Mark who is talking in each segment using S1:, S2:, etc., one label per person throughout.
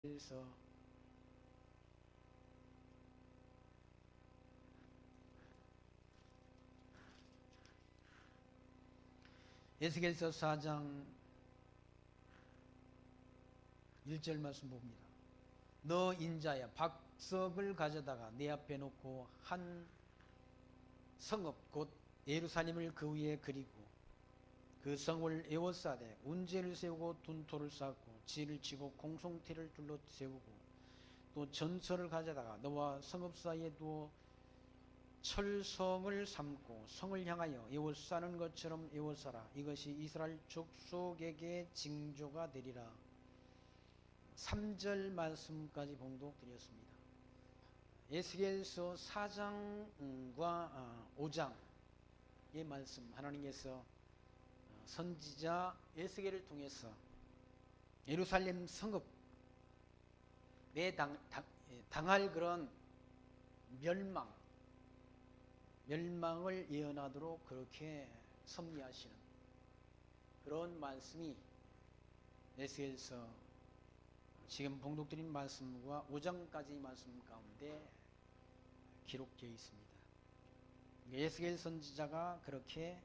S1: 에스겔서 에스겔서 4장 1절 말씀 봅니다. 너 인자야, 박석을 가져다가 내 앞에 놓고 한 성읍 곧 예루살렘을 그 위에 그리고 그 성을 에워싸되 운제를 세우고 둔토를 쌓고 진을 치고 공송태를 둘러 세우고 또 전설을 가져다가 너와 성읍 사이에 두어 철성을 삼고 성을 향하여 에워싸는 것처럼 에워싸라. 이것이 이스라엘 족속에게 징조가 되리라. 3절 말씀까지 봉독드렸습니다. 에스겔서 4장과 5장의 말씀, 하나님께서 선지자 에스겔을 통해서 예루살렘 성읍에 당할 그런 멸망을 예언하도록 그렇게 섭리하시는 그런 말씀이 에스겔서 지금 봉독드린 말씀과 5장까지 말씀 가운데 기록되어 있습니다. 에스겔 선지자가 그렇게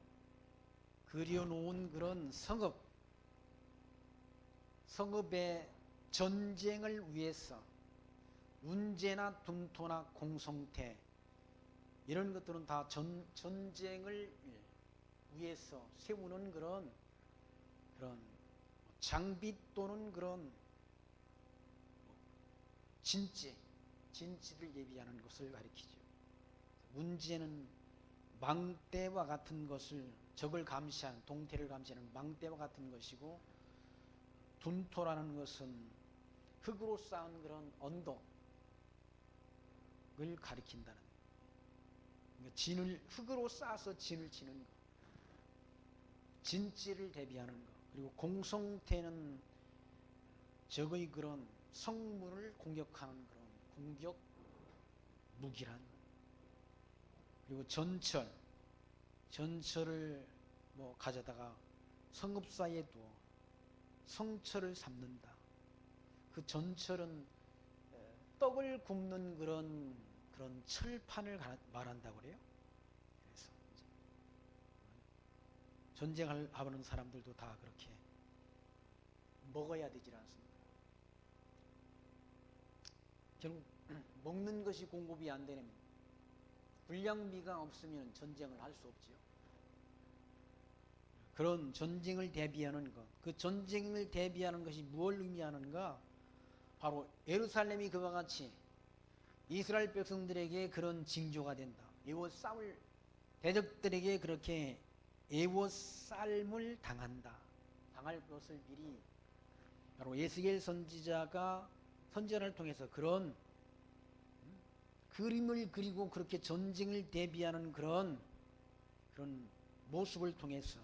S1: 그려놓은 그런 성읍의 전쟁을 위해서 운제나 둔토나 공성태 이런 것들은 다 전쟁을 위해서 세우는 그런 장비 또는 그런 진지를 예비하는 것을 가리키죠. 운제는 망대와 같은 것을 적을 감시하는, 동태를 감시하는 망대와 같은 것이고, 둔토라는 것은 흙으로 쌓은 그런 언덕을 가리킨다는 거예요. 그러니까 흙으로 쌓아서 진을 치는 것, 진지를 대비하는 것. 그리고 공성태는 적의 그런 성문을 공격하는 그런 공격 무기란 것. 그리고 전철을 가져다가 성읍 사이에 두어 성철을 삼는다. 그 전철은 떡을 굽는 그런 철판을 말한다고 그래요. 그래서 전쟁을 하는 사람들도 다 그렇게 먹어야 되질 않습니다. 결국 먹는 것이 공급이 안 되면, 불량미가 없으면 전쟁을 할 수 없지요. 그런 전쟁을 대비하는 것, 그 전쟁을 대비하는 것이 무엇을 의미하는가? 바로 예루살렘이 그와 같이 이스라엘 백성들에게 그런 징조가 된다. 에워싸울 대적들에게 그렇게 에워싸움을 당할 것을 미리 바로 에스겔 선지자가 선지자를 통해서 그런 그림을 그리고 그렇게 전쟁을 대비하는 그런 모습을 통해서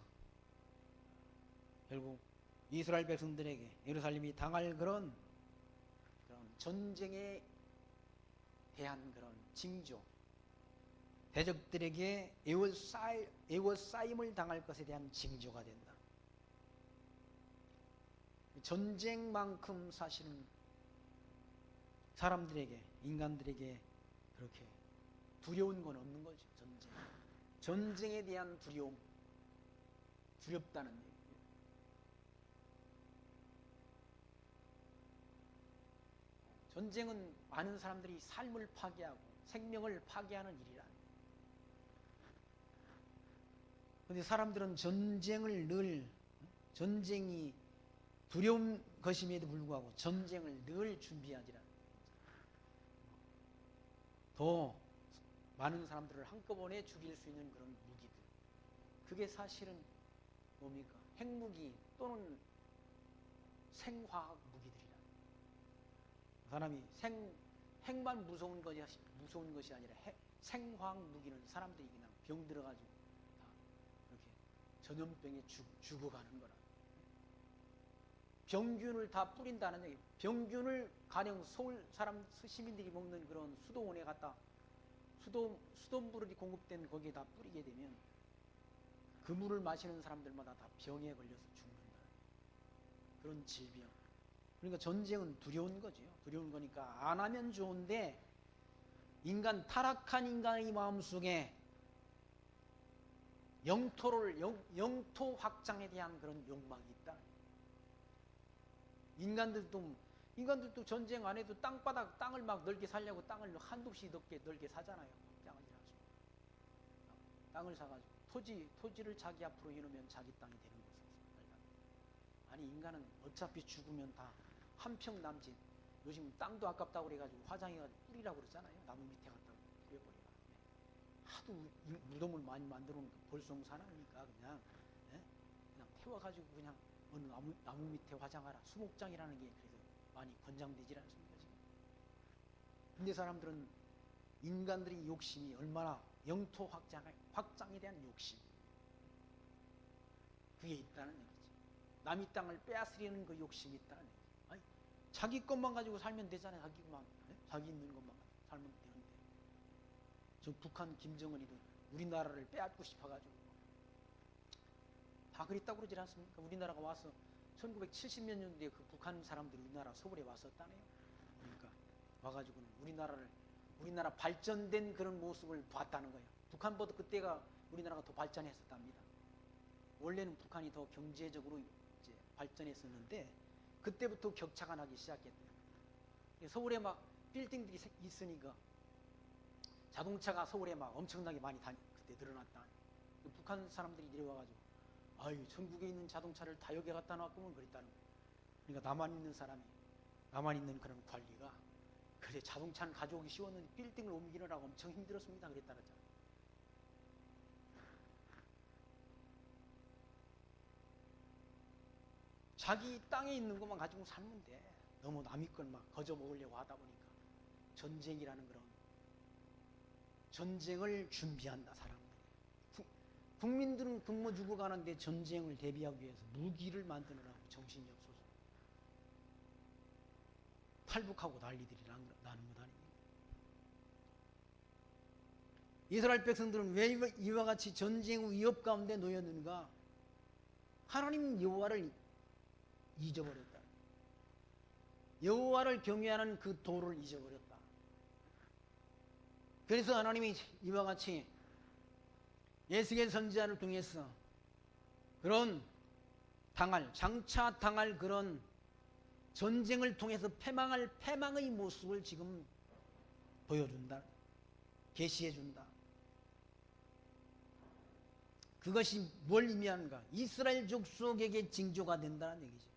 S1: 결국 이스라엘 백성들에게 예루살렘이 당할 그런 전쟁에 대한 그런 징조, 대적들에게 에워싸임을 당할 것에 대한 징조가 된다. 전쟁만큼 사실은 사람들에게, 인간들에게 그렇게 두려운 건 없는 거죠. 전쟁에 대한 두렵다는 얘기예요. 전쟁은 많은 사람들이 삶을 파괴하고 생명을 파괴하는 일이라. 그런데 사람들은 전쟁이 두려운 것임에도 불구하고 전쟁을 늘 준비하지라. 더 많은 사람들을 한꺼번에 죽일 수 있는 그런 무기들, 그게 사실은 뭡니까? 핵무기 또는 생화학 무기들이라. 사람이 핵만 무서운 것이 아니라 생화학 무기는 사람들이 그냥 병 들어가지고 다 이렇게 전염병에 죽어가는 거라. 병균을 다 뿌린다는 얘기. 병균을 가령 서울 시민들이 먹는 그런 수도원에 갖다 수돗물이 공급된 거기에다 뿌리게 되면 그 물을 마시는 사람들마다 다 병에 걸려서 죽는다. 그런 질병. 그러니까 전쟁은 두려운 거죠. 두려운 거니까 안 하면 좋은데 인간, 타락한 인간의 마음속에 영토 확장에 대한 그런 욕망이 있다. 인간들도 전쟁 안 해도 땅을 막 넓게 살려고 땅을 한두 씩 넓게 사잖아요. 확장하지 않습니다. 땅을 사가지고 토지를 자기 앞으로 해놓으면 자기 땅이 되는 것을. 아니, 인간은 어차피 죽으면 다 한 평 남짓. 요즘 땅도 아깝다고 그래가지고 화장해가지고 뿌리라고 그러잖아요. 나무 밑에 갖다 뿌려버리라. 하도 무덤을 많이 만들어 놓으니까 볼성사나니까 그냥 태워가지고 그냥 어느 나무 밑에 화장하라. 수목장이라는 게 그래서 많이 권장되지 않습니까 지금? 근데 사람들은 인간들의 욕심이 얼마나 영토 확장에 대한 욕심, 그게 있다는 얘기지. 남의 땅을 빼앗으려는 그 욕심이 있다는 얘기지. 아니, 자기 것만 가지고 살면 되잖아요. 자기 있는 것만 가지고 살면 되는데. 저 북한 김정은이도 우리나라를 빼앗고 싶어가지고 다 그랬다고 그러지 않습니까? 우리나라가 와서 1970몇 년도에 그 북한 사람들이 우리나라 서울에 왔었다네요. 그러니까 와가지고는 우리나라 발전된 그런 모습을 봤다는 거예요. 북한보다 그때가 우리나라가 더 발전했었답니다. 원래는 북한이 더 경제적으로 이제 발전했었는데 그때부터 격차가 나기 시작했대요. 서울에 막 빌딩들이 있으니까 자동차가 서울에 막 엄청나게 많이 그때 늘어났다. 북한 사람들이 내려와가지고 아유, 전국에 있는 자동차를 다 여기 갖다 놨구먼 그랬다는 거예요. 그러니까 남한 있는 그런 관리가 그래 자동차는 가져오기 쉬웠는데 빌딩을 옮기느라고 엄청 힘들었습니다 그랬다는 거죠. 자기 땅에 있는 것만 가지고 살면 돼. 너무 남의 걸 막 거저 먹으려고 하다 보니까 전쟁이라는 그런 전쟁을 준비한다 사람들이. 국민들은 굶어 죽어가는데 전쟁을 대비하기 위해서 무기를 만드느라고 정신이 없어서 탈북하고 난리들이 나는 것 아닙니까? 이스라엘 백성들은 왜 이와 같이 전쟁의 위협 가운데 놓였는가? 하나님 여호와를 잊어버렸다. 여호와를 경외하는 그 도를 잊어버렸다. 그래서 하나님이 이와 같이 예수의 선지자를 통해서 그런 장차 당할 그런 전쟁을 통해서 패망의 모습을 지금 보여준다. 계시해준다. 그것이 뭘 의미하는가? 이스라엘 족속에게 징조가 된다는 얘기죠.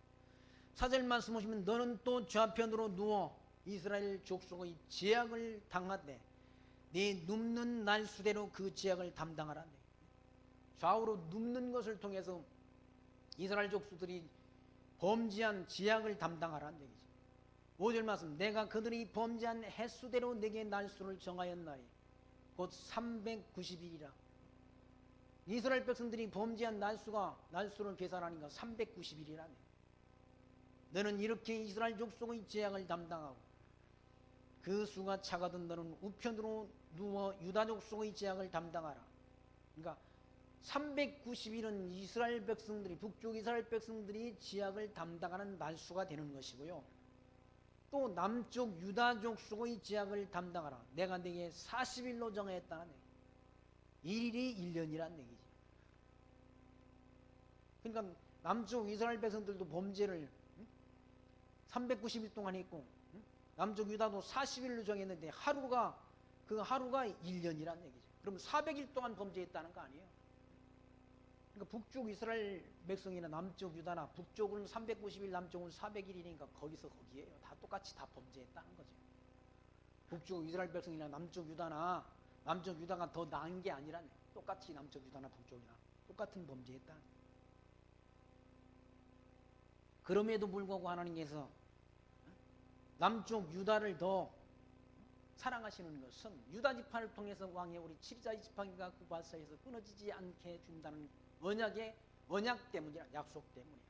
S1: 4절 말씀 보시면 너는 또 좌편으로 누워 이스라엘 족속의 죄악을 당하되 네 눕는 날 수대로 그 죄악을 담당하라. 좌우로 눕는 것을 통해서 이스라엘 족속들이 범죄한 죄악을 담당하라는 얘기죠. 5절 말씀 내가 그들이 범죄한 횟수대로 내게 날수를 정하였나니 곧 390일이라. 이스라엘 백성들이 범죄한 날수를 계산하니까 390일이라네. 너는 이렇게 이스라엘 족속의 죄악을 담당하고 그 수가 차거든 너는 우편으로 누워 유다 족속의 죄악을 담당하라. 그러니까 390일은 이스라엘 백성들이 북쪽 이스라엘 백성들이 죄악을 담당하는 날수가 되는 것이고요. 또 남쪽 유다 족속의 죄악을 담당하라. 내가 네게 40일로 정했다는 얘기. 1일이 1년이란 얘기지. 그러니까 남쪽 이스라엘 백성들도 범죄를 390일 동안 했고 남쪽 유다도 40일로 정했는데 그 하루가 1년이란 얘기죠. 그럼 400일 동안 범죄했다는 거 아니에요. 그러니까 북쪽 이스라엘 백성이나 남쪽 유다나 북쪽은 390일 남쪽은 400일이니까 거기에요. 다 똑같이 다 범죄했다는 거죠. 북쪽 이스라엘 백성이나 남쪽 유다가 더 나은 게 아니라네. 똑같이 남쪽 유다나 북쪽이나 똑같은 범죄했다. 그럼에도 불구하고 하나님께서 남쪽 유다를 더 사랑하시는 것은 유다 지파를 통해서 왕의 우리 7자 지파가 그 발사에서 끊어지지 않게 준다는 언약 때문이야. 약속 때문이야.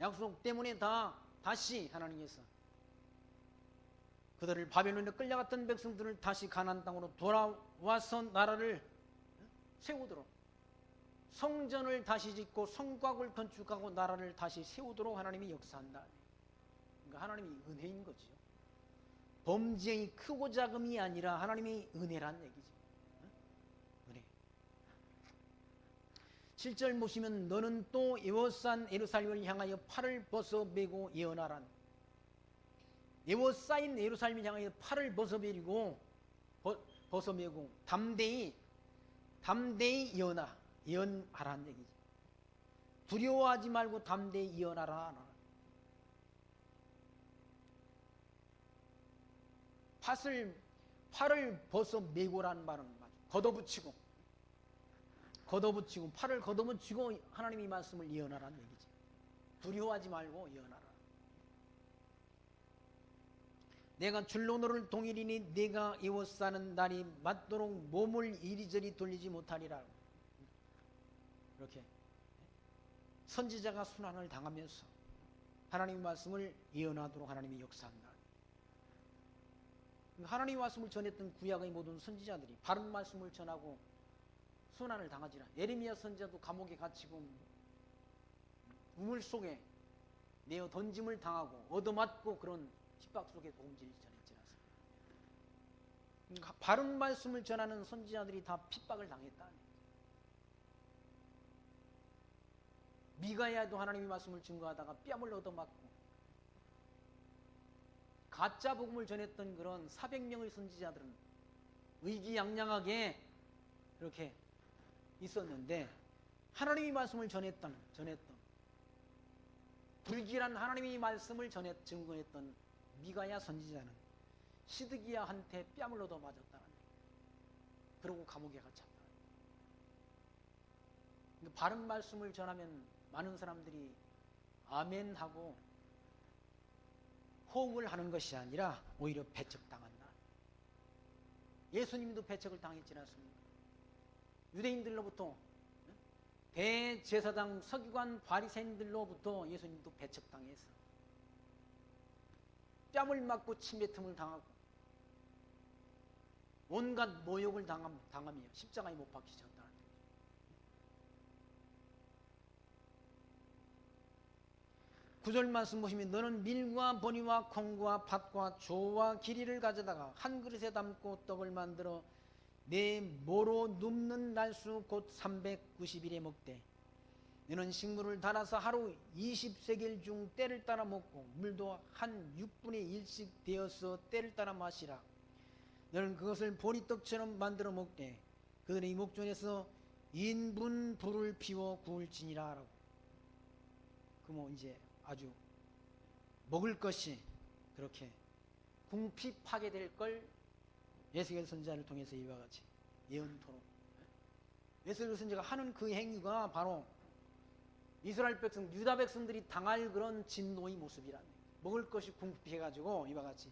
S1: 약속 때문에 다시 하나님께서 그들을 바벨론에 끌려갔던 백성들을 다시 가나안 땅으로 돌아와서 나라를 세우도록 성전을 다시 짓고 성곽을 건축하고 나라를 다시 세우도록 하나님이 역사한다. 그러니까 하나님이 은혜인 거죠. 범죄의 크고 작음이 아니라 하나님의 은혜란 얘기죠. 은혜. 7절 보시면 너는 또 에워싼 예루살렘을 향하여 팔을 벗어매고 예언하란. 에워싸인 예루살렘을 향하여 팔을 벗어매고 담대히 예언하라는 얘기죠. 두려워하지 말고 담대히 예언하라. 팔을 벗어매고라는 말은 걷어붙이고 팔을 걷어붙이고 하나님의 말씀을 예언하라는 얘기죠. 두려워하지 말고 예언하라. 내가 줄로 너를 동일이니 내가 에워싸는 날이 맞도록 몸을 이리저리 돌리지 못하리라. 이렇게 선지자가 순환을 당하면서 하나님의 말씀을 예언하도록 하나님이 역사한다. 하나님의 말씀을 전했던 구약의 모든 선지자들이 바른 말씀을 전하고 순환을 당하지라. 예레미야 선지자도 감옥에 갇히고 우물 속에 내어 던짐을 당하고 얻어맞고 그런 핍박 속에 복음진을 전했지 않습니까? 바른 말씀을 전하는 선지자들이 다 핍박을 당했다. 미가야도 하나님의 말씀을 증거하다가 뺨을 얻어맞고 가짜 복음을 전했던 그런 400명의 선지자들은 의기양양하게 이렇게 있었는데 하나님의 말씀을 전했던 불길한 하나님의 말씀을 증거했던 미가야 선지자는 시드기야한테 뺨을 얻어맞았다는 얘기예요. 그러고 감옥에 갇혔다. 바른 말씀을 전하면 많은 사람들이 아멘하고 호응을 하는 것이 아니라 오히려 배척당한다. 예수님도 배척을 당했지 않습니까? 유대인들로부터 대제사장 서기관 바리새인들로부터 예수님도 배척당해서 뺨을 맞고 침뱉음을 당하고 온갖 모욕을 당하며 십자가에 못 박히셨다는 거죠. 구절 말씀 보시면 너는 밀과 버니와 콩과 밭과 조와 기리를 가져다가 한 그릇에 담고 떡을 만들어 내 모로 눕는 날수 곧 390일에 먹되 너는 식물을 달아서 하루 20세겔 중 때를 따라 먹고 물도 한 6분의 1씩 되어서 때를 따라 마시라. 너는 그것을 보리떡처럼 만들어 먹되 그들의 목전에서 인분 불을 피워 구울지니라 라고. 그러면 이제 아주 먹을 것이 그렇게 궁핍하게 될 걸 에스겔 선지자를 통해서 이와 같이 예언토록. 에스겔 선지자가 하는 그 행위가 바로 이스라엘 백성, 유다 백성들이 당할 그런 진노의 모습이란 얘기예요. 먹을 것이 궁핍해가지고 이와 같이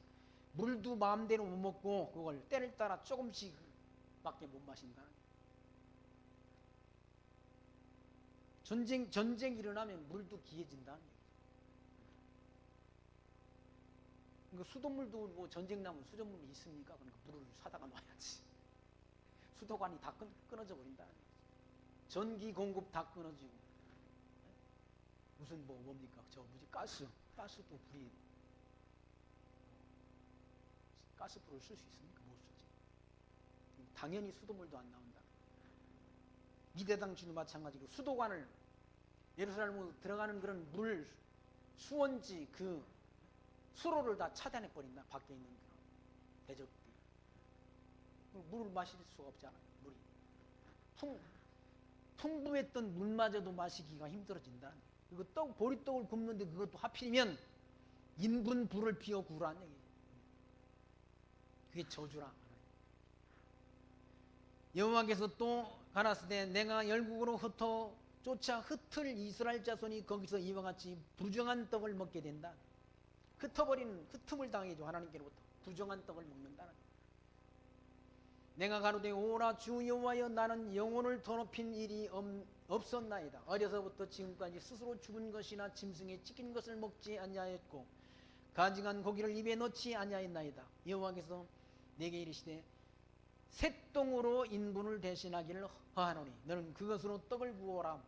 S1: 물도 마음대로 못 먹고 그걸 때를 따라 조금씩 밖에 못 마신다. 전쟁이 일어나면 물도 귀해진다는 얘기죠. 그러니까 수돗물도 뭐 전쟁 나면 수돗물이 있습니까? 그러니까 물을 사다가 놔야지. 수도관이 다 끊어져 버린다는 얘기죠. 전기 공급 다 끊어지고 무슨 뭡니까? 저 뭐지? 가스도 불이 가스불을 쓸 수 있습니까? 못 쓰지. 당연히 수돗물도 안 나온다. 미대당치도 마찬가지고 수도관을 예루살렘으로 들어가는 그런 물 수원지 그 수로를 다 차단해 버린다. 밖에 있는 그런 대적들이 물을 마실 수가 없잖아요. 물이 풍부했던 물마저도 마시기가 힘들어진다. 그리고 보리떡을 굽는데 그것도 하필이면 인분 불을 피워 구우라는 얘기예요. 그게 저주라. 여호와께서 또 가라사대 내가 열국으로 쫓아 흩을 이스라엘 자손이 거기서 이와 같이 부정한 떡을 먹게 된다. 흩음을 당해줘. 하나님께로부터 부정한 떡을 먹는다는 거예요. 내가 가로되 오라 주 여호와여 나는 영혼을 더럽힌 일이 없었나이다. 어려서부터 지금까지 스스로 죽은 것이나 짐승에 찢긴 것을 먹지 아니하였고 가증한 고기를 입에 넣지 아니하였나이다. 여호와께서 내게 이르시되 새똥으로 인분을 대신하기를 허하노니 너는 그것으로 떡을 구워라.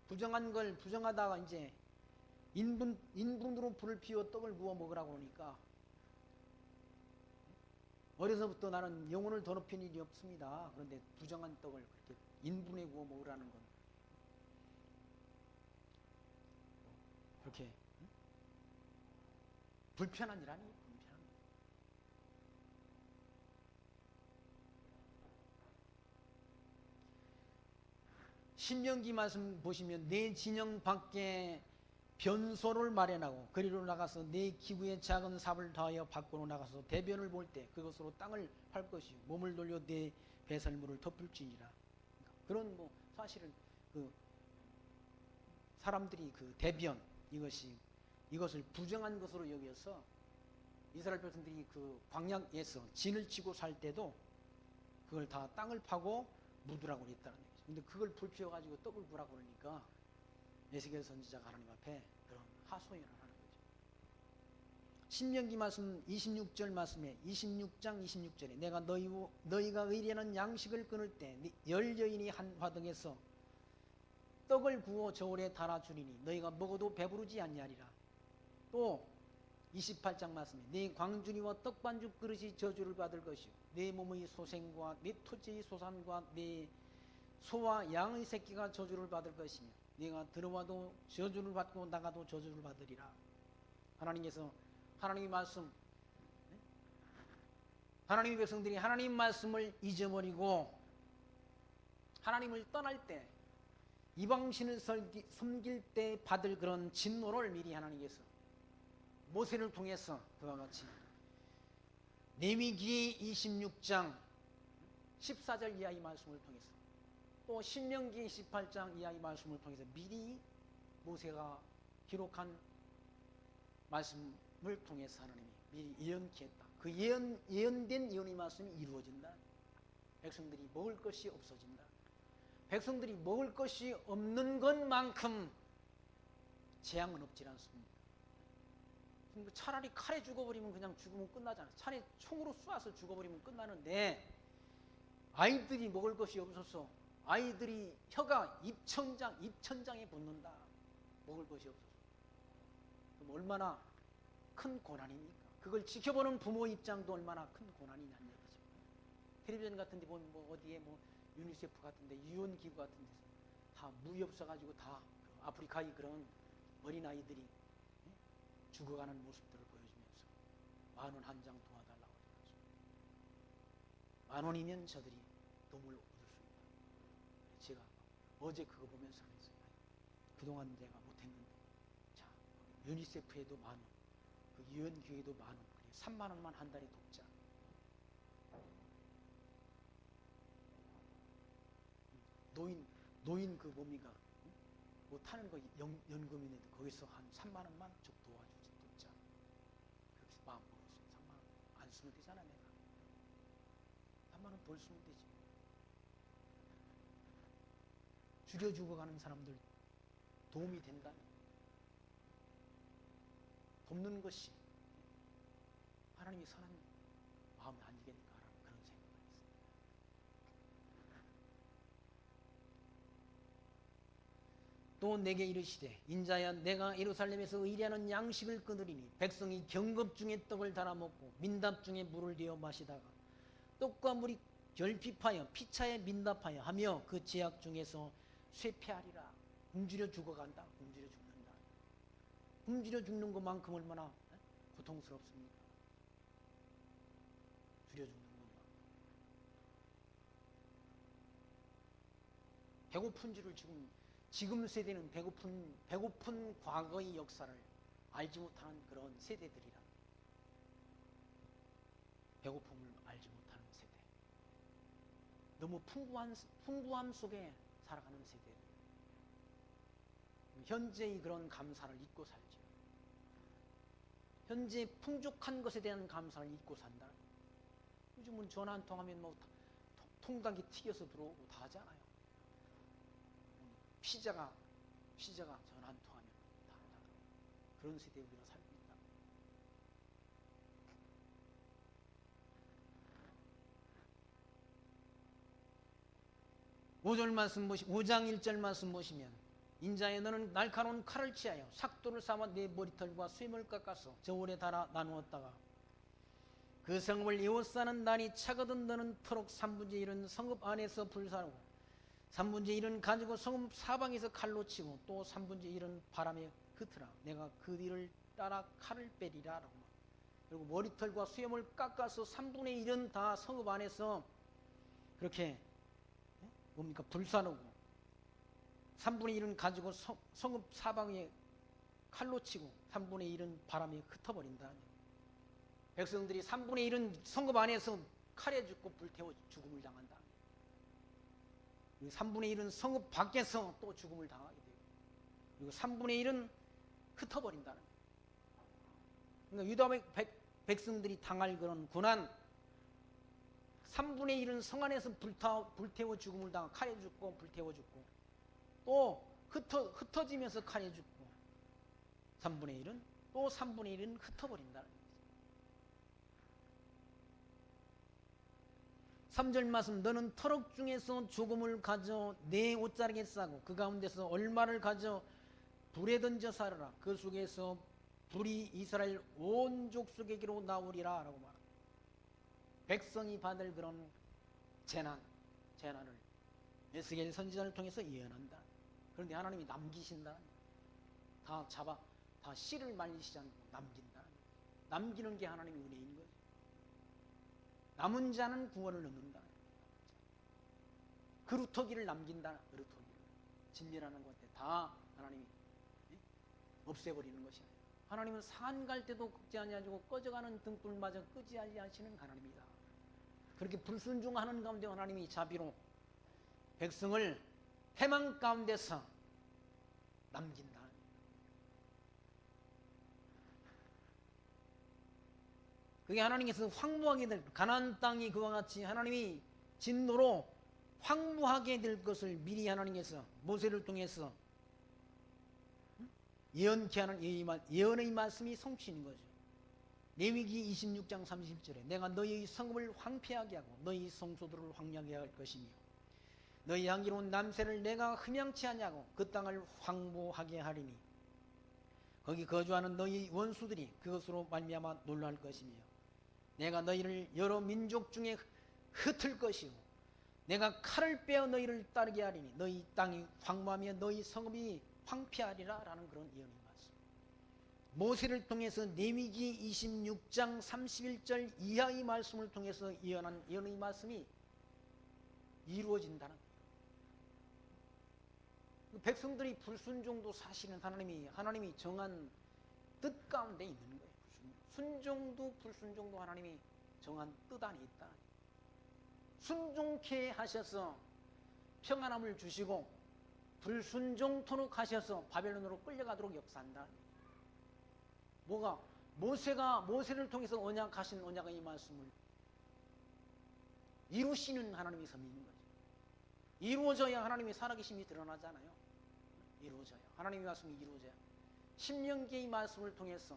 S1: 부정한 걸 부정하다가 이제 인분으로 불을 피워 떡을 구워 먹으라고 그러니까 어려서부터 나는 영혼을 더럽힌 일이 없습니다. 그런데 부정한 떡을 그렇게 인분에 구워 먹으라는 건 그렇게 불편한 일 아니에요. 불편한 일. 신명기 말씀 보시면 내 진영 밖에 변소를 마련하고 거리로 나가서 내 기구에 작은 삽을 다하여 밖으로 나가서 대변을 볼 때 그것으로 땅을 팔 것이요 몸을 돌려 내 배설물을 덮을지니라. 그런 뭐 사실은 그 사람들이 그 대변 이것을 부정한 것으로 여겨서 이스라엘 백성들이 그 광야에서 진을 치고 살 때도 그걸 다 땅을 파고 묻으라고 그랬다는 얘기죠. 근데 그걸 불 피워가지고 떡을 구라고 그러니까 에스겔 선지자가 하나님 앞에 그런 하소연을 하는 거죠. 신명기 말씀 26절 말씀에 26장 26절에 내가 너희가 의뢰하는 양식을 끊을 때 열 여인이 한 화등에서 떡을 구워 저울에 달아주리니 너희가 먹어도 배부르지 아니하리라. 또 28장 말씀에 네 광주리와 떡반죽 그릇이 저주를 받을 것이요 내 몸의 소생과 내 토지의 소산과 내 소와 양의 새끼가 저주를 받을 것이며 네가 들어와도 저주를 받고 나가도 저주를 받으리라. 하나님께서 하나님의 말씀, 하나님의 백성들이 하나님 말씀을 잊어버리고 하나님을 떠날 때 이방신을 섬길 때 받을 그런 진노를 미리 하나님께서 모세를 통해서 그와 같이 레위기 26장 14절 이하의 말씀을 통해서 또 신명기 18장 이하의 말씀을 통해서 미리 모세가 기록한 말씀을 통해서 하나님이 미리 예언케 했다. 그 예언된 예언의 말씀이 이루어진다. 백성들이 먹을 것이 없어진다. 백성들이 먹을 것이 없는 것만큼 재앙은 없질 않습니다. 차라리 칼에 죽어버리면 그냥 죽으면 끝나잖아요. 차라리 총으로 쏘아서 죽어버리면 끝나는데 아이들이 먹을 것이 없어서 아이들이 혀가 입천장에 붙는다. 먹을 것이 없어서. 그럼 얼마나 큰 고난입니까? 그걸 지켜보는 부모 입장도 얼마나 큰 고난이냐는 얘기죠. 텔레비전 같은 데 보면 뭐 어디에 뭐 유니세프 같은 데 유언기구 같은 데서 다 무이 없어가지고 다 그 아프리카의 그런 어린아이들이 죽어가는 모습들을 보여주면서 10,000원 한 장 도와달라고 해가지고 10,000원이면 저들이 도움을 얻을 수 있다. 제가 어제 그거 보면서 그랬어요. 그동안 내가 못했는데 자 유니세프에도 10,000원 그 유엔교회도 10,000원 3만 원만 한 달에 돕자. 노인 그 뭡니까 못하는 거 연금인데 거기서 한 3만 원만 좀 도와주지 돕자. 그렇게 마음 먹었어요. 3만 원 안 쓰면 되잖아 내가. 3만 원 덜 쓰면 되지. 줄여 죽어가는 사람들 도움이 된다면 돕는 것이 하나님이 선한 마음이 아니겠는가라는 그런 생각을 했습니다. 또 내게 이르시되 인자야 내가 예루살렘에서 의뢰하는 양식을 끊으리니 백성이 경겁 중에 떡을 달아 먹고 민답 중에 물을 데워 마시다가 떡과 물이 결핍하여 피차에 민답하여 하며 그 제약 중에서 쇠폐하리라. 굶주려 죽어간다. 굶주려 죽는다. 굶주려 죽는 것만큼 얼마나 고통스럽습니까? 줄여 죽는 것만큼. 배고픈 줄을 지금 세대는 배고픈 과거의 역사를 알지 못하는 그런 세대들이라. 배고픔을 알지 못하는 세대. 너무 풍부함 속에 살아가는 세대들. 현재의 그런 감사를 잊고 살죠. 현재 풍족한 것에 대한 감사를 잊고 산다. 요즘은 전화 한 통하면 뭐 통닭이 튀겨서 들어오고 다 하잖아요. 피자가 전화 한 통하면 다 하잖아요. 그런 세대에 우리가 살고 있다. (5장 1절) 말씀 보시면 인자여 너는 날카로운 칼을 취하여 삭도를 삼아 내 머리털과 쇠물을 깎아서 저울에 달아 나누었다가 그 성읍을 에워싸는 날이 차거든 너는 터록 3분의 1은 성읍 안에서 불사르고 3분의 1은 가지고 성읍 사방에서 칼로 치고 또 3분의 1은 바람에 흩으라. 내가 그 뒤를 따라 칼을 빼리라. 그리고 머리털과 수염을 깎아서 3분의 1은 다 성읍 안에서 그렇게 뭡니까 불사르고 3분의 1은 가지고 성읍 사방에 칼로 치고 3분의 1은 바람에 흩어버린다. 백성들이 3분의 1은 성읍 안에서 칼에 죽고 불태워 죽음을 당한다. 3분의 1은 성읍 밖에서 또 죽음을 당하게 돼요. 그리고 3분의 1은 흩어버린다는 거예요. 그러니까 유다 백성들이 당할 그런 고난 3분의 1은 성 안에서 불태워 죽음을 당하고 칼에 죽고 불태워 죽고 또 흩어지면서 칼에 죽고 3분의 1은 또 3분의 1은 흩어버린다는 거예요. 3절 말씀 너는 터럭 중에서 조금을 가져 내 옷자락에 싸고 그 가운데서 얼마를 가져 불에 던져 살아라. 그 속에서 불이 이스라엘 온 족속에게로 나오리라 라고 말합니다. 백성이 받을 그런 재난을 에스겔 선지자를 통해서 예언한다. 그런데 하나님이 남기신다. 다 씨를 말리시지 않고 남긴다. 남기는 게 하나님의 은혜인 거죠. 남은 자는 구원을 얻는다. 그루터기를 남긴다. 그루터기를 진리라는 것에 다 하나님이 없애버리는 것이 아니라 하나님은 산 갈 때도 끄지 아니하시고 꺼져가는 등불마저 끄지 아니하시는 하나님이다. 그렇게 불순종하는 가운데 하나님이 자비로 백성을 해망 가운데서 남긴다. 그게 하나님께서 황무하게 될 가나안 땅이 그와 같이 하나님이 진노로 황무하게 될 것을 미리 하나님께서 모세를 통해서 예언케 하는 예언의 말씀이 성취인 거죠. 레위기 26장 30절에 내가 너희의 성읍을 황폐하게 하고 너희 성소들을 황량하게 할 것이며 너희 향기로운 남새를 내가 흠양치 아니하고 그 땅을 황무하게 하리니 거기 거주하는 너희 원수들이 그것으로 말미암아 놀랄 것이며 내가 너희를 여러 민족 중에 흩을 것이고 내가 칼을 빼어 너희를 따르게 하리니 너희 땅이 황무하며 너희 성읍이 황폐하리라 라는 그런 예언의 말씀. 모세를 통해서 레위기 26장 31절 이하의 말씀을 통해서 예언한 예언의 말씀이 이루어진다는 거예요. 백성들이 불순종도 사실은 하나님이 정한 뜻 가운데 있는 거예요. 순종도 불순종도 하나님이 정한 뜻 안에 있다. 순종케 하셔서 평안함을 주시고 불순종토록 하셔서 바벨론으로 끌려가도록 역사한다. 모세를 통해서 언약하신 언약의 말씀을 이루시는 하나님이 섬기는 거죠. 이루어져야 하나님의 살아계심이 드러나잖아요. 이루어져야 하나님의 말씀이 이루어져야 신명기의 말씀을 통해서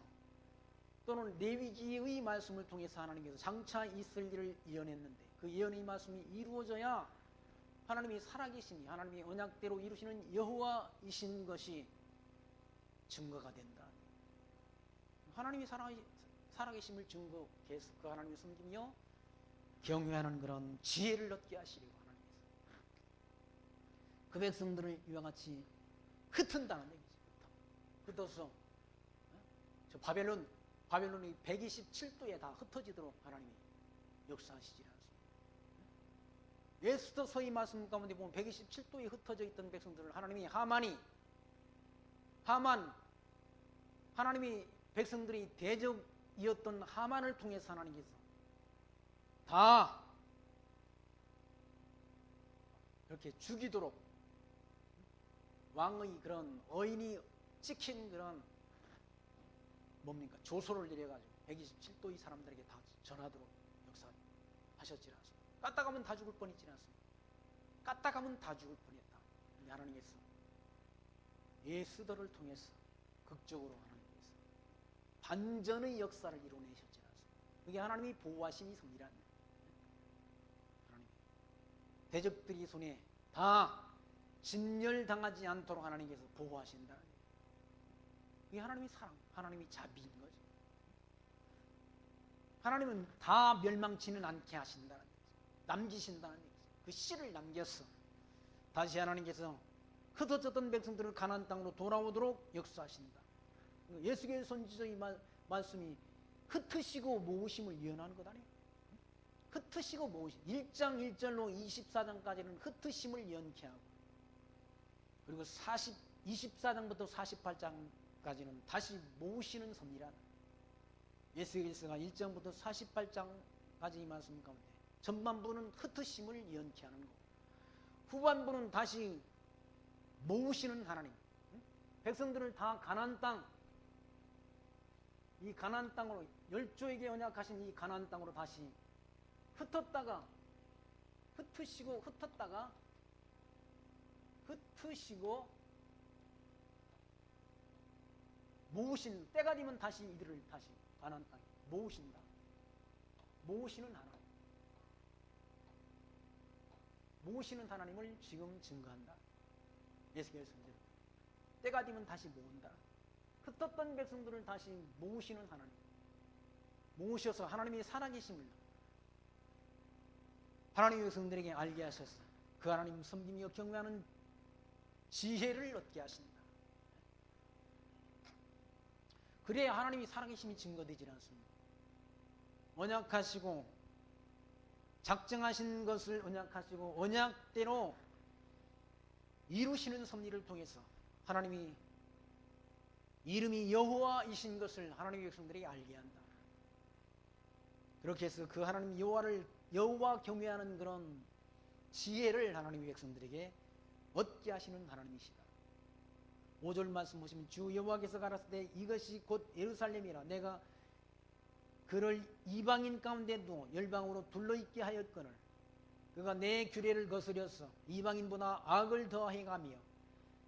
S1: 또는 레위기의 말씀을 통해서 하나님께서 장차 있을 일을 예언했는데 그 예언의 말씀이 이루어져야 하나님이 살아계시니 하나님이 언약대로 이루시는 여호와이신 것이 증거가 된다. 하나님이 살아계심을 증거해서 그 하나님을 섬기며 경외하는 그런 지혜를 얻게 하시려고 하나님께서 그 백성들을 이와 같이 흩은다는 얘기죠. 흩어서 저 바벨론이 127도에 다 흩어지도록 하나님이 역사하시지 않습니다. 에스더서의 말씀 가운데 보면 127도에 흩어져 있던 백성들을 하나님이 하나님이 백성들이 대적이었던 하만을 통해서 하나님께서 다 이렇게 죽이도록 왕의 그런 어인이 찍힌 그런 조소를 내려가지고 127도의 사람들에게 다 전하도록 역사하셨지 않습니까? 까딱하면 다 죽을 뻔했지 않습니까? 까딱하면 다 죽을 뻔했다. 근데 하나님께서 에스더를 통해서 극적으로 하나님께서 반전의 역사를 이루어내셨지 않습니까? 그게 하나님이 보호하심이 섭리라는 거예요. 하나님 대적들이 손에 다 진멸당하지 않도록 하나님께서 보호하신다. 이게 하나님의 사랑, 하나님의 자비인 거죠. 하나님은 다 멸망치는 않게 하신다는 거죠. 남기신다는 거죠. 그 씨를 남겨서 다시 하나님께서 흩어졌던 백성들을 가나안 땅으로 돌아오도록 역사하신다. 예수께서 선지자의 말씀이 흩으시고 모으심을 예언하는 것 아니에요? 흩으시고 모으심. 1장 1절로 24장까지는 흩으심을 예언케 하고, 그리고 24장부터 48장까지는 다시 모으시는 섭리라는, 예수께서가 1장부터 48장까지 이 말씀 가운데 전반부는 흩으심을 예언케 하는 거고, 후반부는 다시 모으시는 하나님. 백성들을 다 가나안 땅, 이 가나안 땅으로, 열조에게 언약하신 이 가나안 땅으로 다시 흩었다가 흩으시고 모으신, 때가 되면 다시 이들을 다시 가나안 땅에 모으신다. 모으시는 하나님, 모으시는 하나님을 지금 증거한다. 예수께서 선지자, 때가 되면 다시 모은다. 흩었던 백성들을 다시 모으시는 하나님, 모으셔서 하나님의 살아계심을 하나님의 백성들에게 알게 하셔서 그 하나님 섬기며 경외하는 지혜를 얻게 하신다. 그래야 하나님이 살아계심이 증거되지 않습니다. 언약하시고 작정하신 것을 언약하시고 언약대로 이루시는 섭리를 통해서 하나님이 이름이 여호와이신 것을 하나님의 백성들에게 알게 한다. 그렇게 해서 그 하나님 여호와 경외하는 그런 지혜를 하나님의 백성들에게 얻게 하시는 하나님이시다. 5절 말씀 보시면, 주 여호와께서 가라사대 이것이 곧 예루살렘이라 내가 그를 이방인 가운데도 열방으로 둘러있게 하였거늘 그가 내 규례를 거스려서 이방인보다 악을 더해가며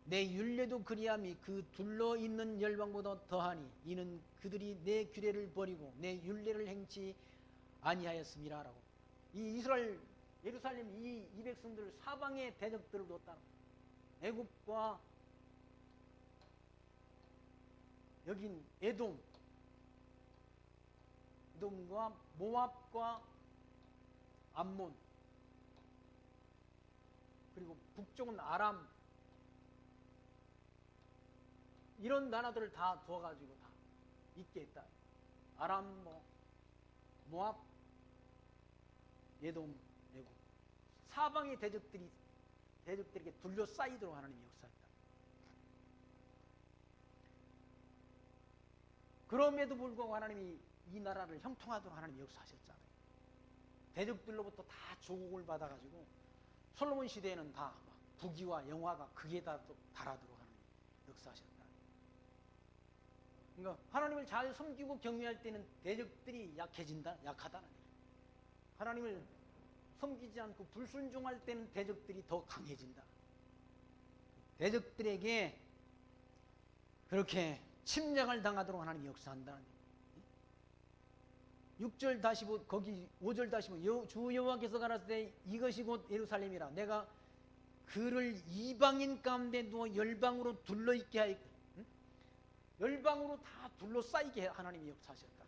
S1: 내 율례도 그리함이 그 둘러있는 열방보다 더하니 이는 그들이 내 규례를 버리고 내 율례를 행치 아니하였음이라. 라고. 이 이스라엘 예루살렘 이 백성들 사방의 대적들을 뒀다. 애굽과 여긴 에돔과 모압과 암몬, 그리고 북쪽은 아람, 이런 나라들을 다 두어가지고 다 있게 했다. 아람, 모압, 에돔, 애굽, 사방의 대적들에게 둘러싸이도록 하나님이 역사했다. 그럼에도 불구하고 하나님이 이 나라를 형통하도록 하나님이 역사하셨잖아요. 대적들로부터 다 조국을 받아가지고 솔로몬 시대에는 다 부귀와 영화가 극에 달하도록 하나님이 역사하셨다. 그러니까 하나님을 잘 섬기고 경외할 때는 대적들이 약하다는 얘기예요. 하나님을 섬기지 않고 불순종할 때는 대적들이 더 강해진다. 대적들에게 그렇게 침략을 당하도록 하나님이 역사한다는 얘기예요. 6절 다시 거기 5절 다시 주 여호와께서 가라사대 이것이 곧 예루살렘이라 내가 그를 이방인 가운데 두어 열방으로 둘러있게 하였고, 열방으로 다 둘러싸이게 하나님이 역사하셨다.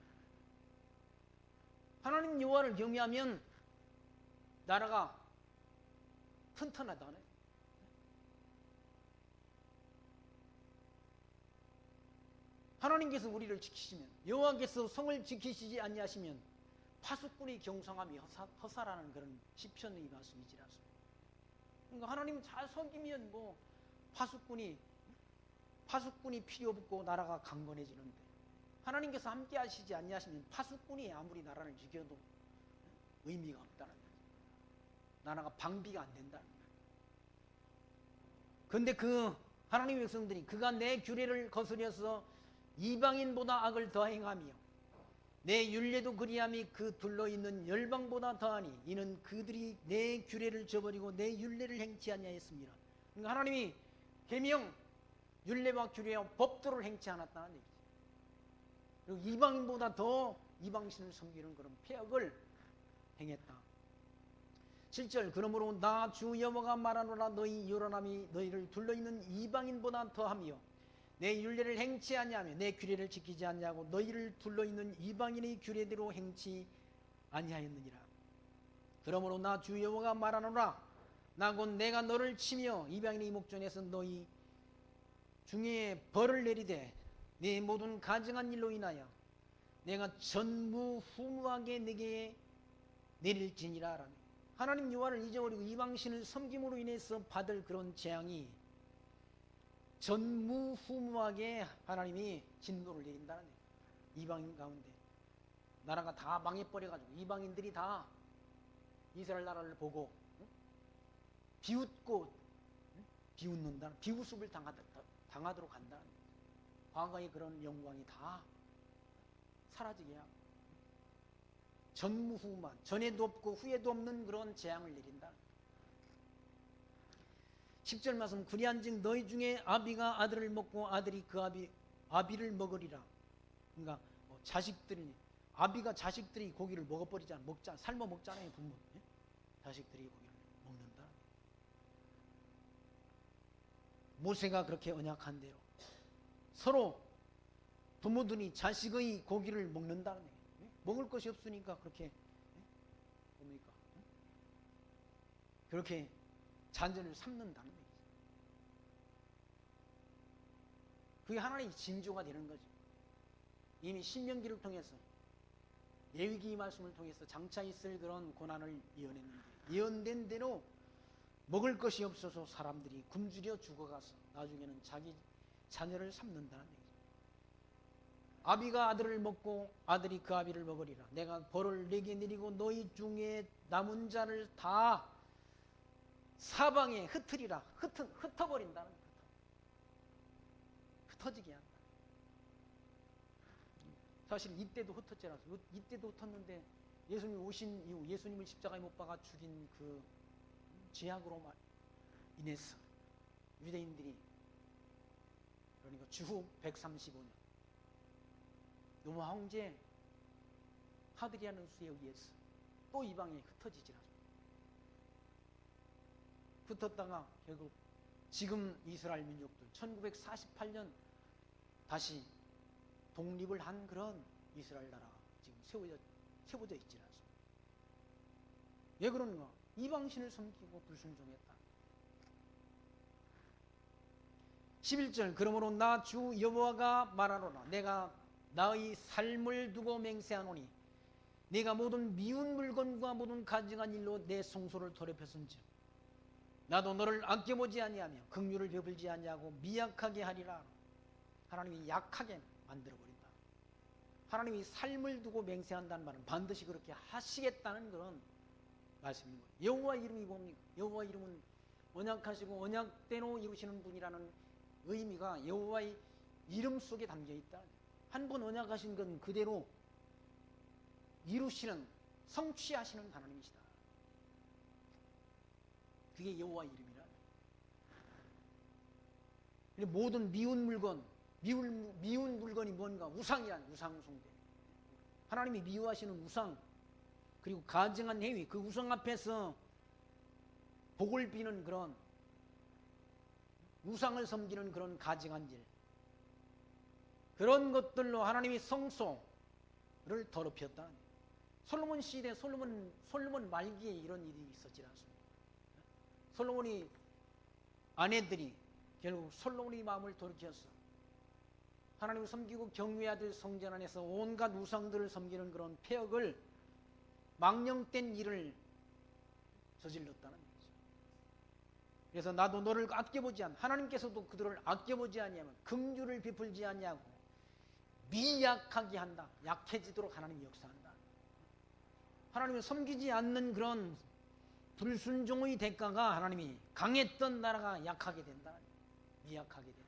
S1: 하나님 여호와를 경외하면 나라가 튼튼하다네. 하나님께서 우리를 지키시면, 여호와께서 성을 지키시지 아니하시면 파수꾼이 경성함이 허사라는 그런 시편의 말씀이지 않습니까? 그러니까 하나님 잘 섬기면 파수꾼이 필요 없고 나라가 강건해지는데, 하나님께서 함께 하시지 아니하시면 파수꾼이 아무리 나라를 지켜도 의미가 없다는 거예요. 나라가 방비가 안 된다는 거예요. 그런데 그 하나님의 백성들이 그가 내 규례를 거스려서 이방인보다 악을 더 행하며 내 율례도 그리함이 그 둘러있는 열방보다 더하니 이는 그들이 내 규례를 저버리고 내 율례를 행치 아니하였습니다. 그러니까 하나님이 계명, 율례와 규례와 법도를 행치 않았다는 얘기죠. 그리고 이방인보다 더 이방신을 섬기는 그런 폐역을 행했다. 7절 그러므로 나 주 여호와가 말하노라 너희 요란함이 너희를 둘러있는 이방인보다 더하며 내 율례를 행치 아니하며 내 규례를 지키지 아니하고 너희를 둘러있는 이방인의 규례대로 행치 아니하였느니라. 그러므로 나 주 여호와가 말하노라 나 곧 내가 너를 치며 이방인의 목전에서 너희 중에 벌을 내리되 네 모든 가증한 일로 인하여 내가 전무후무하게 네게 내릴지니라. 라며 하나님 여호와를 잊어버리고 이방신을 섬김으로 인해서 받을 그런 재앙이 전무후무하게 하나님이 진노를 내린다는 얘기예요. 이방인 가운데 나라가 다 망해버려가지고 이방인들이 다 이스라엘 나라를 보고 비웃고 비웃는다, 비웃음을 당하도록 한다는 거예요. 과거의 그런 영광이 다 사라지게 하고 전무후무한, 전에도 없고 후에도 없는 그런 재앙을 내린다. 10절 말씀 그리한즉 너희 중에 아비가 아들을 먹고 아들이 그 아비를 먹으리라. 그러니까 자식들이 아비가 자식들이 고기를 먹어버리잖아. 삶아 먹잖아요. 부모. 예? 자식들이 고기를 먹는다. 모세가 그렇게 언약한 대로 서로 부모들이 자식의 고기를 먹는다는 얘기예요. 먹을 것이 없으니까 그렇게 뭡니까? 그렇게 잔전을 삼는다는 얘기죠. 그게 하나님의 징조가 되는 거죠. 이미 신명기를 통해서 레위기 말씀을 통해서 장차 있을 그런 고난을 예언했는데 예언된 대로 먹을 것이 없어서 사람들이 굶주려 죽어가서 나중에는 자기 자녀를 삼는다는 얘기죠. 아비가 아들을 먹고 아들이 그 아비를 먹으리라. 내가 벌을 내게 내리고 너희 중에 남은 자를 다 사방에 흩으리라. 흩어버린다는 거예요. 흩어지게 한다. 사실 이때도 흩었잖아요. 이때도 흩었는데 예수님 오신 이후 예수님을 십자가에 못 박아 죽인 그 죄악으로 인해서 유대인들이 그러니까 주후 135년 노마 황제 하드리아누스에 의해서 또 이방에 흩어지질 않습니다. 흩었다가 결국 지금 이스라엘 민족들 1948년 다시 독립을 한 그런 이스라엘 나라가 지금 세워져 있지 않습니다. 왜 그런가? 이방신을 섬기고 불순종했다. 11절 그러므로 나 주 여호와가 말하노라 내가 나의 삶을 두고 맹세하노니 네가 모든 미운 물건과 모든 가증한 일로 내 성소를 더럽혔은즉 나도 너를 아껴보지 아니하며 긍휼을 베풀지 아니하고 미약하게 하리라. 하나님이 약하게 만들어버린다. 하나님이 삶을 두고 맹세한다는 말은 반드시 그렇게 하시겠다는 그런 말씀인 거예요. 여호와 이름이 뭡니까? 여호와 이름은 언약하시고 언약대로 이루시는 분이라는 의미가 여호와의 이름 속에 담겨 있다. 한 번 언약하신 건 그대로 이루시는 성취하시는 하나님이시다. 그게 여호와 이름이라. 모든 미운 물건, 미운 물건이 뭔가? 우상이란 우상 숭배. 하나님이 미워하시는 우상, 그리고 가증한 행위, 그 우상 앞에서 복을 비는 그런 우상을 섬기는 그런 가증한 일, 그런 것들로 하나님이 성소를 더럽혔다. 솔로몬 시대 솔로몬 말기에 이런 일이 있었지 않습니까? 솔로몬이 아내들이 결국 솔로몬의 마음을 돌이켰어. 하나님을 섬기고 경외하듯 성전 안에서 온갖 우상들을 섬기는 그런 폐역을 망령된 일을 저질렀다는 얘기죠. 그래서 나도 너를 아껴보지 않 하나님께서도 그들을 아껴보지 아니하면 긍휼을 베풀지 아니하고 미약하게 한다. 약해지도록 하나님이 역사한다. 하나님을 섬기지 않는 그런 불순종의 대가가 하나님이 강했던 나라가 약하게 된다. 미약하게 된다.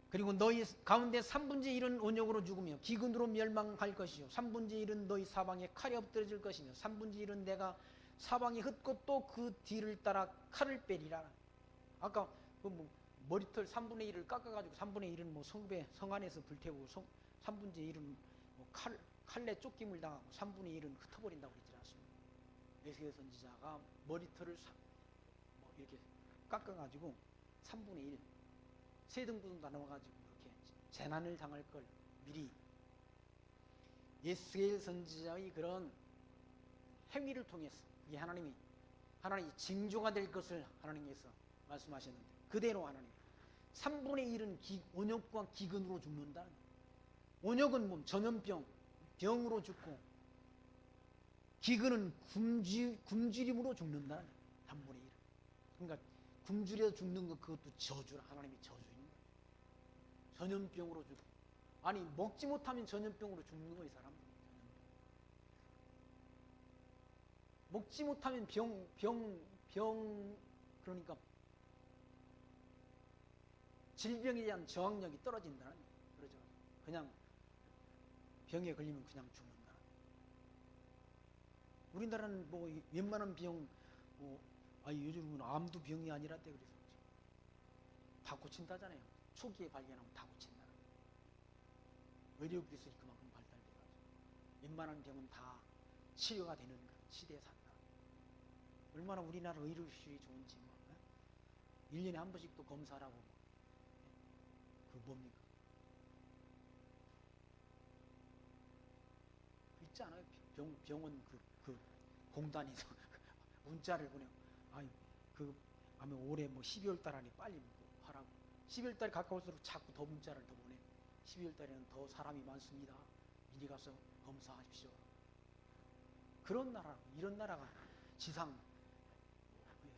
S1: 그리고 너희 가운데 3분의 1은 온역으로 죽으며 기근으로 멸망할 것이요 3분의 1은 너희 사방에 칼이 엎드러질 것이며 3분의 1은 내가 사방에 흩고 또 그 뒤를 따라 칼을 빼리라. 아까 그 머리털 3분의 1을 깎아가지고 3분의 1은 성 안에서 불태우고 3분의 1은 칼에 쫓김을 당하고 3분의 1은 흩어버린다고 그러지 않습니까? 에스겔 선지자가 머리털을 뭐 이렇게 깎아가지고 3분의 1, 세 등분 나눠가지고 그렇게 재난을 당할 걸 미리 에스겔 선지자의 그런 행위를 통해서 이게 하나님이 징조가 될 것을 하나님께서 말씀하셨는데 그대로 하나님 3분의 1은 온역과 기근으로 죽는다. 온역은 뭐 전염병, 병으로 죽고 기근은 굶주림으로 죽는다. 3분의 1. 그러니까 굶주려 죽는 것 그것도 저주라. 하나님이 저주인 거예요. 전염병으로 죽고 아니 먹지 못하면 전염병으로 죽는 거예요. 사람. 먹지 못하면 그러니까 질병에 대한 저항력이 떨어진다는 거예요. 그러죠. 그냥 병에 걸리면 그냥 죽는다. 우리나라는 뭐 웬만한 병, 요즘은 암도 병이 아니라대 그래서 다 고친다잖아요. 초기에 발견하면 다 고친다. 의료 기술이 그만큼 발달돼가지고 웬만한 병은 다 치료가 되는 그런 시대에 산다. 얼마나 우리나라 의료 기술이 좋은지 뭐, 1년에 한 번씩 또 검사라고 그 뭡니까? 있지 않아요? 병원 그 공단에서 문자를 보내. 아마 올해 뭐 12월 달 안에 빨리 하라고. 12월 달이 가까울수록 자꾸 더 문자를 더 보내. 12월 달에는 더 사람이 많습니다. 미리 가서 검사하십시오. 그런 나라, 이런 나라가 지상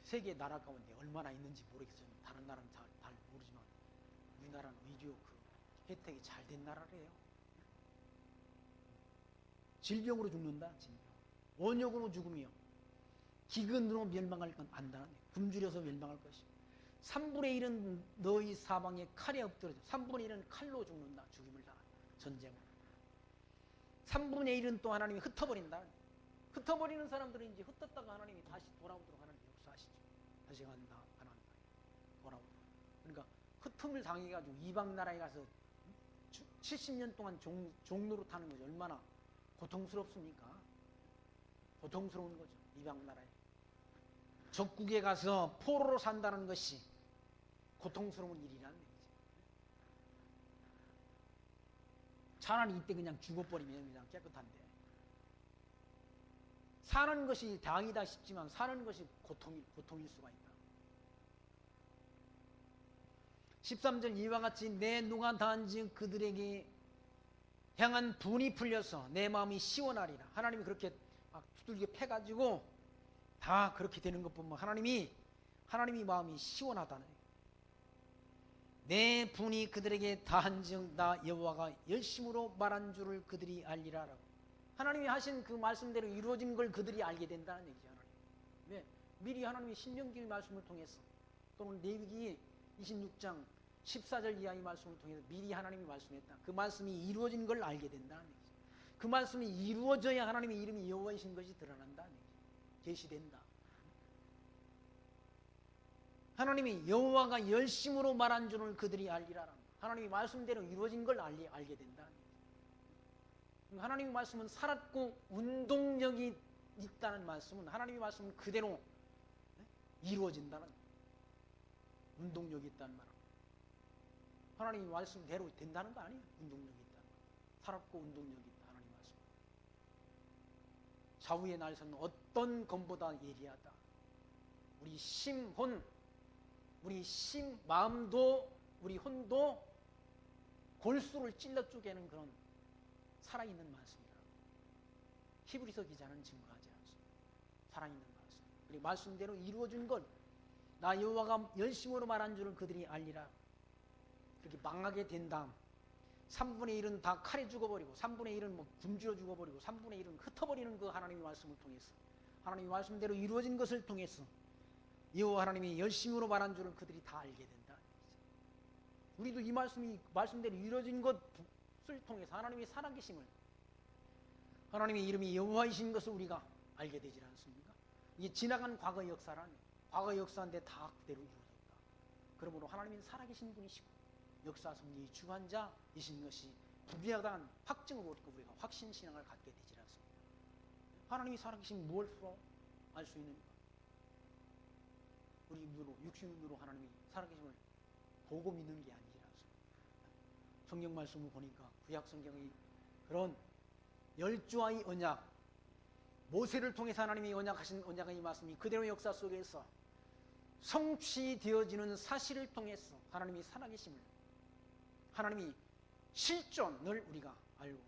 S1: 세계 나라 가운데 얼마나 있는지 모르겠어요. 다른 나라는 잘 모르지만 우리나라는 의료 그 혜택이 잘 된 나라래요. 질병으로 죽는다. 질병. 원역으로 죽음이요. 기근으로 멸망할 건 안다. 굶주려서 멸망할 것이요. 3분의 1은 너희 사방에 칼에 엎드려져. 3분의 1은 칼로 죽는다. 죽임을 당한다. 전쟁으로. 3분의 1은 또 하나님이 흩어버린다. 흩어버리는 사람들은 이제 흩었다가 하나님이 다시 돌아오도록 하나님 역사하시죠. 다시 간다. 안 한다. 돌아오도록. 그러니까 흩음을 당해가지고 이방 나라에 가서 70년 동안 종로로 타는 것이 얼마나 고통스럽습니까? 고통스러운 거죠. 이방 나라에. 적국에 가서 포로로 산다는 것이 고통스러운 일이라는 얘기죠. 차라리 이때 그냥 죽어버리면 그냥 깨끗한데. 사는 것이 당이다 싶지만 사는 것이 고통일 수가 있다. 13절 이와 같이 내 누가 다한즉 그들에게 향한 분이 풀려서 내 마음이 시원하리라. 하나님이 그렇게 막 두들겨 패가지고 다 그렇게 되는 것 보면 하나님이 마음이 시원하다는 거예요. 내 분이 그들에게 다한즉 나 여호와가 열심으로 말한 줄을 그들이 알리라라고. 하나님이 하신 그 말씀대로 이루어진 걸 그들이 알게 된다는 얘기죠. 하나님. 왜? 미리 하나님이 신명기 말씀을 통해서 또는 레위기 26장 14절 이하의 말씀을 통해서 미리 하나님이 말씀했다. 그 말씀이 이루어진 걸 알게 된다는 얘기죠. 그 말씀이 이루어져야 하나님의 이름이 여호와이신 것이 드러난다는 얘기죠. 계시된다. 하나님이 여호와가 열심으로 말한 줄을 그들이 알리라. 하나님이 말씀대로 이루어진 걸 알게 된다는 얘기죠. 하나님의 말씀은 살았고 운동력이 있다는 말씀은 하나님의 말씀은 그대로 이루어진다는 운동력이 있다는 말. 하나님의 말씀대로 된다는 거 아니에요. 운동력이 있다는 거. 살았고 운동력이 있다. 하나님의 말씀. 좌우의 날선 어떤 검보다 예리하다. 우리 심혼, 우리 마음도 우리 혼도 골수를 찔러 쪼개는 그런 살아있는 말씀이라. 히브리서 기자는 증거하지 않습니다. 살아있는 말씀. 그리고 말씀대로 이루어진 것, 나 여호와가 열심으로 말한 줄을 그들이 알리라. 그렇게 망하게 된 다음 3분의 1은 다 칼에 죽어버리고 3분의 1은 뭐 굶주려 죽어버리고 3분의 1은 흩어버리는 그 하나님의 말씀을 통해서 하나님의 말씀대로 이루어진 것을 통해서 여호와 하나님이 열심으로 말한 줄을 그들이 다 알게 된다. 우리도 이 말씀대로 이루어진 것을 통해서 하나님의 살아계심을, 하나님의 이름이 여호와이신 것을 우리가 알게 되지 않습니까? 이게 지나간 과거 역사라는, 과거 역사인데 다 그대로 이루어졌다. 그러므로 하나님은 살아계신 분이시고 역사 섭리의 주관자이신 것이 부비하다는 확증을 얻고 우리가 확신신앙을 갖게 되지 않습니다. 하나님이 살아계신 무엇으로? 알 수 있는가? 우리 눈으로, 육신 눈으로 하나님이 살아계심을 보고 믿는 게 아니라서. 성경 말씀을 보니까 구약 성경의 그런 열조와의 언약, 모세를 통해서 하나님이 언약하신 언약의 말씀이 그대로 역사 속에서 성취되어지는 사실을 통해서 하나님이 살아계심을, 하나님이 실존을 우리가 알고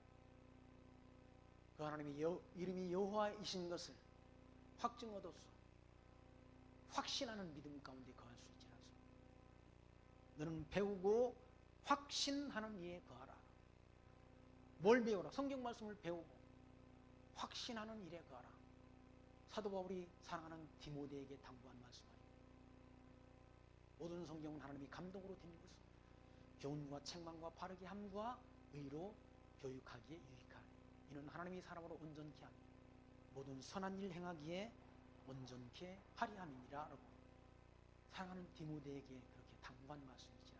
S1: 그 하나님의 이름이 여호와이신 것을 확증 얻어서 확신하는 믿음 가운데 거할 수 있지 않습니까? 너는 배우고 확신하는 일에 거하라. 뭘 배우라? 성경 말씀을 배우고 확신하는 일에 거하라. 사도 바울이 사랑하는 디모데에게 당부한 말씀 아닙니까? 모든 성경은 하나님이 감동으로 된 것은 교훈과 책망과 바르게 함과 의로 교육하기에 유익하니 이는 하나님이 사람으로 온전케 하며 모든 선한 일 행하기에 온전케 하리 함이니라 라고 사랑하는 디모데에게 그렇게 당부한 말씀이지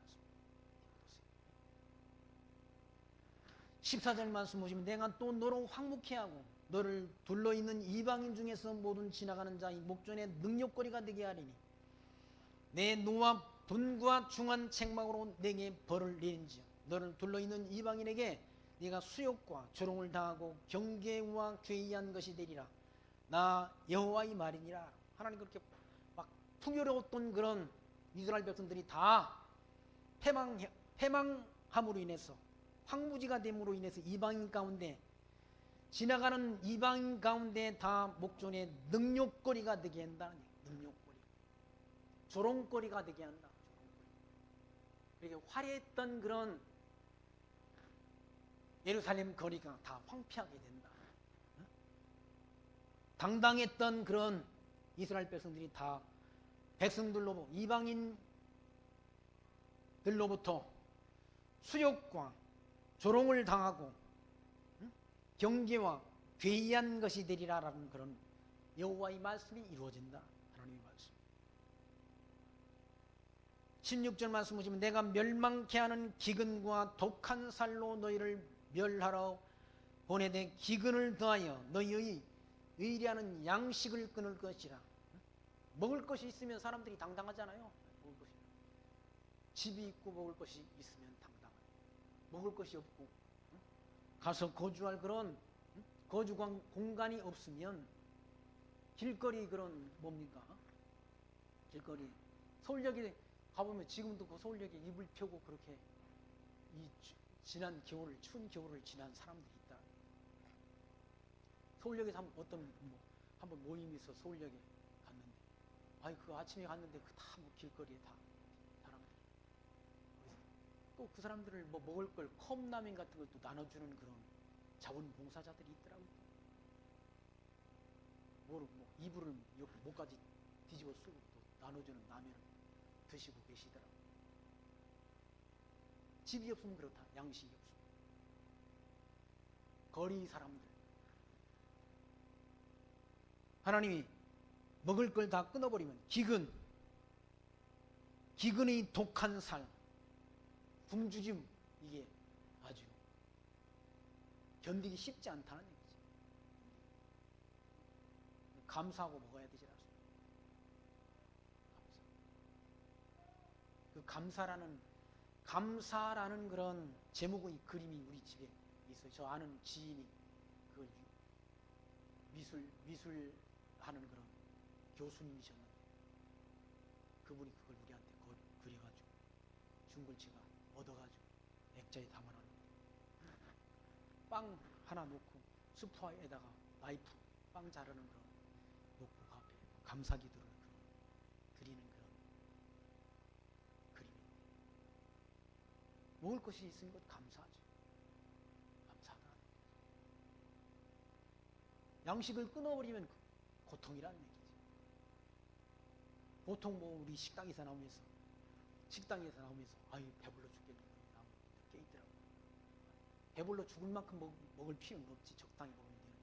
S1: 않습니까? 14절 말씀 보시면 내가 또 너로 황무케 하고 너를 둘러있는 이방인 중에서 모든 지나가는 자의 목전에 능력거리가 되게 하리니 내 노와 분과 중한 책망으로 내게 벌을 내린지어 너를 둘러있는 이방인에게 네가 수욕과 조롱을 당하고 경계와 괴이한 것이 되리라. 나 여호와의 말이니라. 하나님 그렇게 막 풍요로웠던 그런 이스라엘 백성들이 다 패망함으로 인해서 황무지가 됨으로 인해서 이방인 가운데 지나가는 이방인 가운데 다 목전에 능욕거리가 되게 한다는 얘기예요. 능욕거리, 조롱거리가 되게 한다. 이렇게 화려했던 그런 예루살렘 거리가 다 황폐하게 된다. 당당했던 그런 이스라엘 백성들이 다 백성들로부터 이방인들로부터 수욕과 조롱을 당하고 경계와 괴이한 것이 되리라라는 그런 여호와의 말씀이 이루어진다. 하나님의 말씀. 16절 말씀 보시면 내가 멸망케 하는 기근과 독한 살로 너희를 멸하러 보내되 기근을 더하여 너희의 의리하는 양식을 끊을 것이라. 먹을 것이 있으면 사람들이 당당하잖아요. 먹을 것이. 집이 있고 먹을 것이 있으면 당당하죠. 먹을 것이 없고 가서 거주할 그런 거주 공간이 없으면 길거리 그런 뭡니까? 길거리 서울역에 가보면 지금도 그 서울역에 이불 펴고 그렇게 이 지난 겨울을 추운 겨울을 지난 사람들이 있다. 서울역에서 한번 모임이 있어 서울역에 갔는데, 아이 그 아침에 갔는데 그 다 뭐 길거리에 다 사람들이. 또 그 사람들을 뭐 먹을 걸 컵라면 같은 걸 또 나눠주는 그런 자원봉사자들이 있더라고요. 뭐 이불을 목까지 뒤집어 쓰고 또 나눠주는 라면을 드시고 계시더라고요. 집이 없으면 그렇다. 양식이 없으면. 거리 사람들. 하나님이 먹을 걸 다 끊어버리면 기근의 독한 살, 굶주림, 이게 아주 견디기 쉽지 않다는 얘기지. 감사하고 먹어야 되지 않습니까? 그 감사라는 그런 제목의 그림이 우리 집에 있어요. 저 아는 지인이 그걸 미술하는 그런 교수님이셨는데 그분이 그걸 우리한테 그려가지고 준 걸 제가 얻어가지고 액자에 담아놨는데 빵 하나 놓고 스프에다가 나이프 빵 자르는 그런 놓고 그 앞에 감사기도를 드리는 그런 그림입니다. 먹을 것이 있으니 것 감사하죠. 감사하다. 양식을 끊어버리면 고통이라는 얘기죠. 보통 뭐 우리 식당에서 나오면서 아유 배불러 죽겠네 나오면 깨 있더라고요. 배불러 죽을 만큼 먹을 필요는 없지. 적당히 먹으면 되는.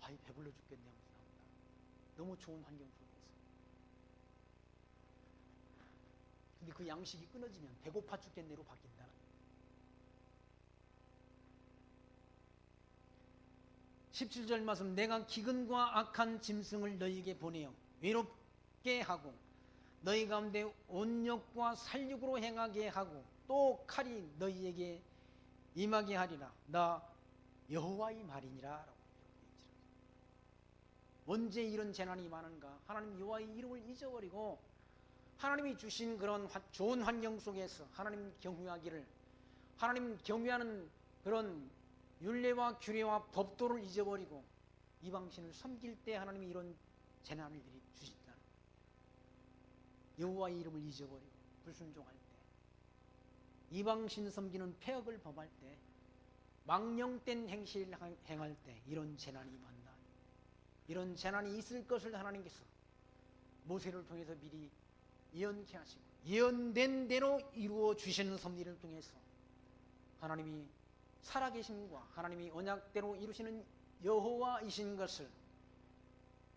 S1: 아유 배불러 죽겠네 하면서 나온다. 너무 좋은 환경 속에서. 근데 그 양식이 끊어지면 배고파 죽겠네로 바뀐다는. 17절 말씀, 내가 기근과 악한 짐승을 너희에게 보내어 외롭게 하고 너희 가운데 온욕과 살육으로 행하게 하고 또 칼이 너희에게 임하게 하리라. 나 여호와의 말이니라 라고. 언제 이런 재난이 많은가? 하나님 여호와의 이름을 잊어버리고 하나님이 주신 그런 좋은 환경 속에서 하나님 경외하기를, 하나님 경외하는 그런 율례와 규례와 법도를 잊어버리고 이방신을 섬길 때 하나님이 이런 재난을 주신다. 여호와의 이름을 잊어버리고 불순종할 때, 이방신 섬기는 폐역을 범할 때, 망령된 행실을 행할 때 이런 재난이 만나. 이런 재난이 있을 것을 하나님께서 모세를 통해서 미리 예언케 하시고 예언된 대로 이루어 주시는 섭리를 통해서 하나님이 살아계심과 하나님이 언약대로 이루시는 여호와이신 것을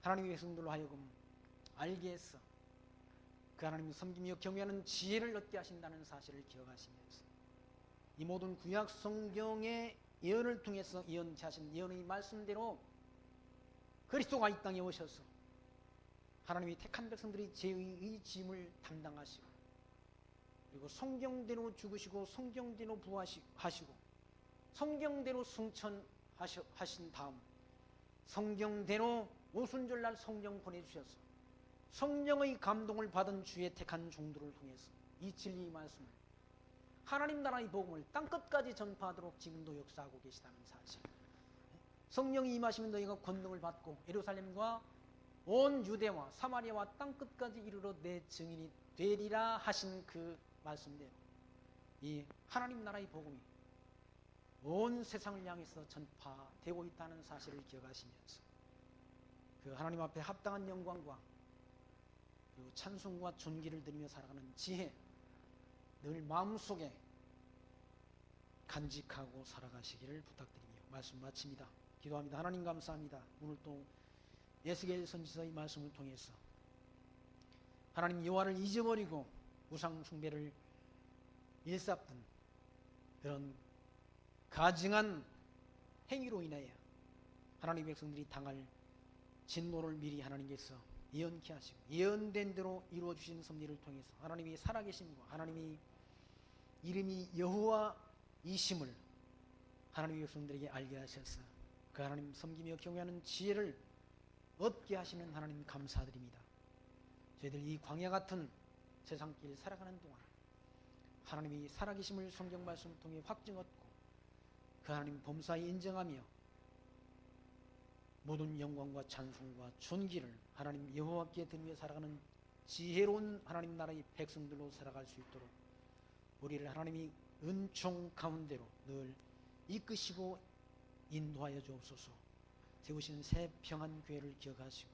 S1: 하나님의 백성들로 하여금 알게 해서 그 하나님을 섬기며 경외하는 지혜를 얻게 하신다는 사실을 기억하시면서 이 모든 구약 성경의 예언을 통해서 예언하신 예언의 말씀대로 그리스도가 이 땅에 오셔서 하나님이 택한 백성들이 죄의 짐을 담당하시고 그리고 성경대로 죽으시고 성경대로 부활하시고 성경대로 승천하신 다음 성경대로 오순절날 성령 보내주셔서 성령의 감동을 받은 주의 택한 종들을 통해서 이 진리의 말씀을 하나님 나라의 복음을 땅끝까지 전파하도록 지금도 역사하고 계시다는 사실, 성령이 임하시면 너희가 권능을 받고 예루살렘과 온 유대와 사마리아와 땅끝까지 이르러 내 증인이 되리라 하신 그 말씀대로 이 하나님 나라의 복음이 온 세상을 향해서 전파되고 있다는 사실을 기억하시면서 그 하나님 앞에 합당한 영광과 그리고 찬송과 존귀를 드리며 살아가는 지혜 늘 마음속에 간직하고 살아가시기를 부탁드리며 말씀 마칩니다. 기도합니다. 하나님 감사합니다. 오늘 또 에스겔 선지서의 말씀을 통해서 하나님 여호와를 잊어버리고 우상 숭배를 일삼던 그런 가증한 행위로 인하여 하나님 백성들이 당할 진노를 미리 하나님께서 예언케 하시고 예언된 대로 이루어 주시는 섭리를 통해서 하나님이 살아계심과 하나님이 이름이 여호와이심을 하나님의 백성들에게 알게 하셔서 그 하나님 섬기며 경외하는 지혜를 얻게 하시는 하나님 감사드립니다. 저희들 이 광야 같은 세상길 살아가는 동안 하나님이 살아계심을 성경 말씀을 통해 확증 얻고 그 하나님 범사에 인정하며 모든 영광과 찬송과 존귀를 하나님 여호와께 드리며 살아가는 지혜로운 하나님 나라의 백성들로 살아갈 수 있도록 우리를 하나님이 은총 가운데로 늘 이끄시고 인도하여 주옵소서. 세우신 새 평안 교회를 기억하시고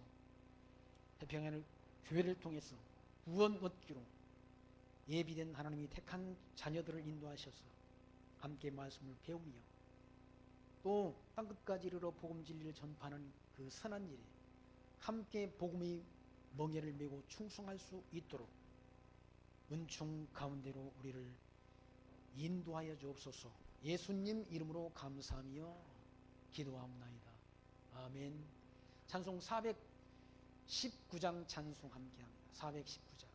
S1: 새 평안 교회를 통해서 구원 얻기로 예비된 하나님이 택한 자녀들을 인도하셔서 함께 말씀을 배우며 또 땅끝까지 이르러 복음 진리를 전파하는 그 선한 일에 함께 복음의 멍에를 메고 충성할 수 있도록 은총 가운데로 우리를 인도하여 주옵소서. 예수님 이름으로 감사하며 기도하옵나이다. 아멘. 찬송 419장 찬송 함께합니다. 419장.